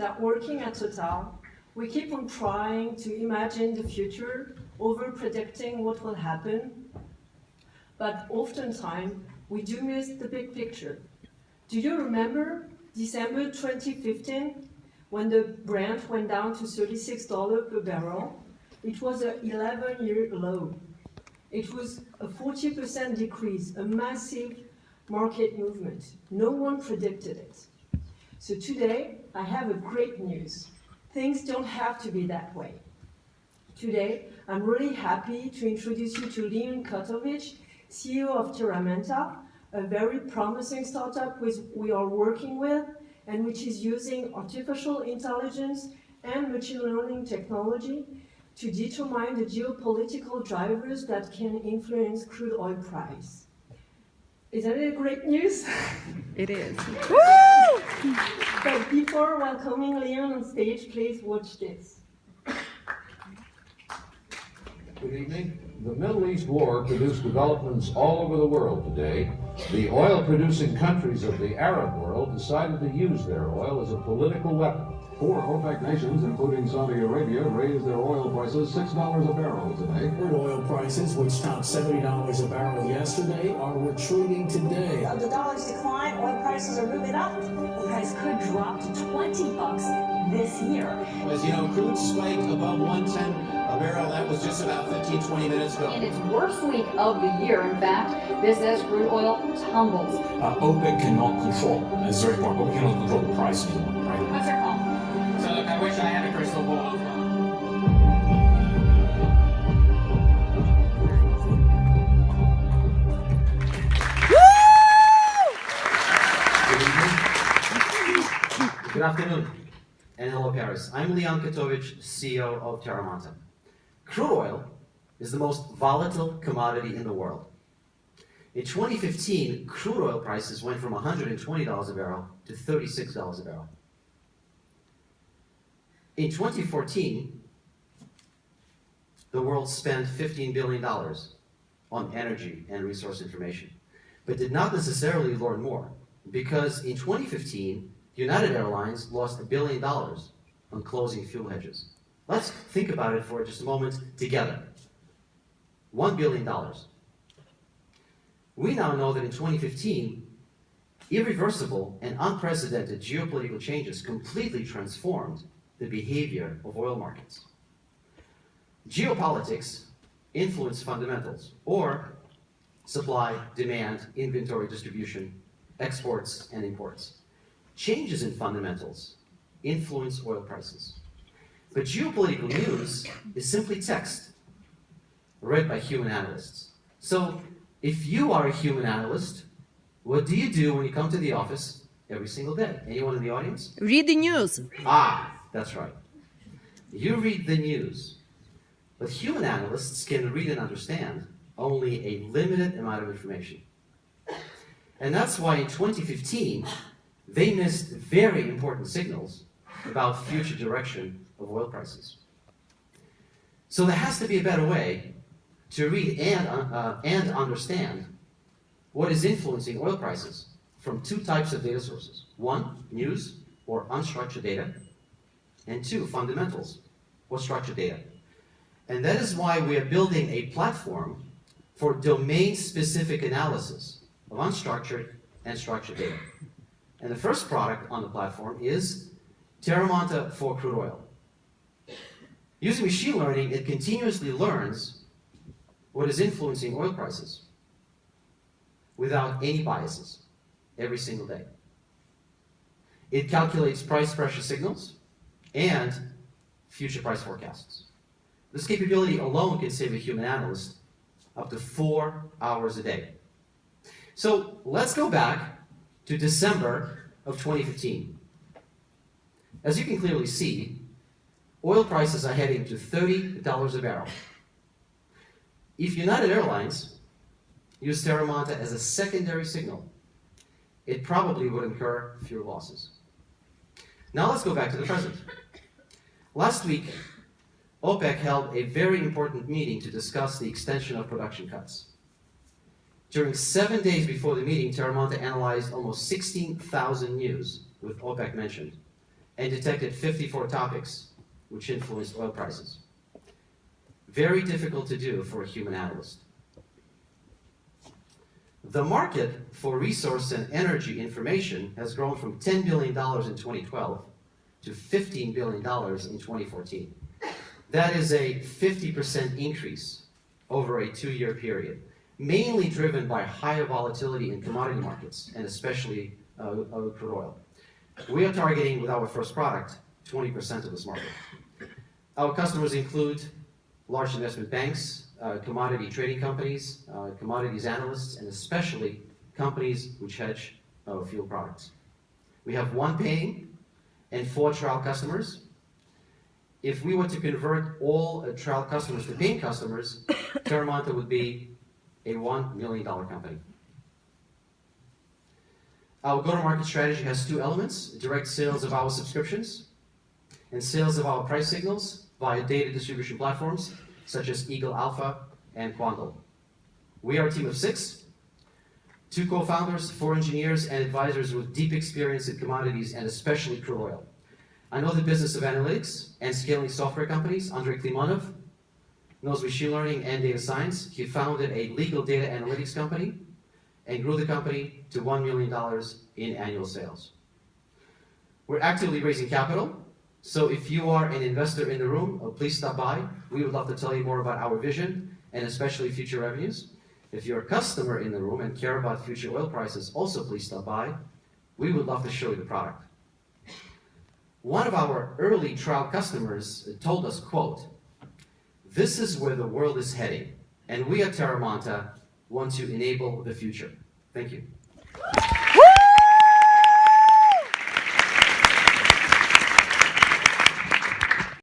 that working at Total, we keep on trying to imagine the future, over-predicting what will happen, but oftentimes we do miss the big picture. Do you remember December 2015, when the Brent went down to $36 per barrel? It was an 11-year low. It was a 40% decrease, a massive market movement. No one predicted it. So today, I have a great news. Things don't have to be that way. Today, I'm really happy to introduce you to Leon Kotovich, CEO of TerraManta, a very promising startup we are working with, and which is using artificial intelligence and machine learning technology to determine the geopolitical drivers that can influence crude oil price. Isn't it great news? It is. But before welcoming Leon on stage, please watch this. Good evening. The Middle East war produced developments all over the world today. The oil-producing countries of the Arab world decided to use their oil as a political weapon. 4 OPEC nations, including Saudi Arabia, raised their oil prices $6 a barrel today. Crude oil prices, which topped $70 a barrel yesterday, are retreating today. The dollar's decline, oil prices are moving up. The price could drop to $20 this year. As you know, crude spiked above 110 a barrel. That was just about 15-20 minutes ago. In its worst week of the year, in fact, this as crude oil tumbles. OPEC cannot control, that's very important, OPEC cannot control the price anymore, right? What's your call? So look, I wish I had a crystal ball. Good afternoon, and hello Paris. I'm Leon Kotovich, CEO of TerraManta. Crude oil is the most volatile commodity in the world. In 2015, crude oil prices went from $120 a barrel to $36 a barrel. In 2014, the world spent $15 billion on energy and resource information, but did not necessarily learn more, because in 2015, United Airlines lost $1 billion on closing fuel hedges. Let's think about it for just a moment together. $1 billion. We now know that in 2015, irreversible and unprecedented geopolitical changes completely transformed the behavior of oil markets. Geopolitics influence fundamentals, or supply, demand, inventory distribution, exports, and imports. Changes in fundamentals influence oil prices. But geopolitical news is simply text read by human analysts. So if you are a human analyst, what do you do when you come to the office every single day? Anyone in the audience? Read the news. That's right. You read the news. But human analysts can read and understand only a limited amount of information. And that's why in 2015, they missed very important signals about future direction of oil prices. So there has to be a better way to read and understand what is influencing oil prices from 2 types of data sources. 1, news or unstructured data, and 2, fundamentals or structured data. And that is why we are building a platform for domain-specific analysis of unstructured and structured data. And the first product on the platform is TerraManta for crude oil. Using machine learning, it continuously learns what is influencing oil prices without any biases every single day. It calculates price pressure signals and future price forecasts. This capability alone can save a human analyst up to 4 hours a day. So let's go back to December of 2015. As you can clearly see, oil prices are heading to $30 a barrel. If United Airlines used TerraManta as a secondary signal, it probably would incur fewer losses. Now let's go back to the present. Last week, OPEC held a very important meeting to discuss the extension of production cuts. During 7 days before the meeting, TerraManta analyzed almost 16,000 news with OPEC mentioned, and detected 54 topics which influenced oil prices. Very difficult to do for a human analyst. The market for resource and energy information has grown from $10 billion in 2012 to $15 billion in 2014. That is a 50% increase over a 2-year period, mainly driven by higher volatility in commodity markets, and especially crude oil. We are targeting, with our first product, 20% of this market. Our customers include large investment banks, commodity trading companies, commodities analysts, and especially companies which hedge fuel products. We have 1 paying and 4 trial customers. If we were to convert all trial customers to paying customers, TerraManta would be a $1 million company. Our go-to-market strategy has 2 elements: direct sales of our subscriptions and sales of our price signals via data distribution platforms such as Eagle Alpha and Quandl. We are a team of 6, 2 co-founders, 4 engineers, and advisors with deep experience in commodities and especially crude oil. I know the business of analytics and scaling software companies. Andrei Klimonov knows machine learning and data science. He founded a legal data analytics company and grew the company to $1 million in annual sales. We're actively raising capital, so if you are an investor in the room, please stop by. We would love to tell you more about our vision and especially future revenues. If you're a customer in the room and care about future oil prices, also please stop by. We would love to show you the product. One of our early trial customers told us, quote, "This is where the world is heading, and we at TerraManta want to enable the future." Thank you.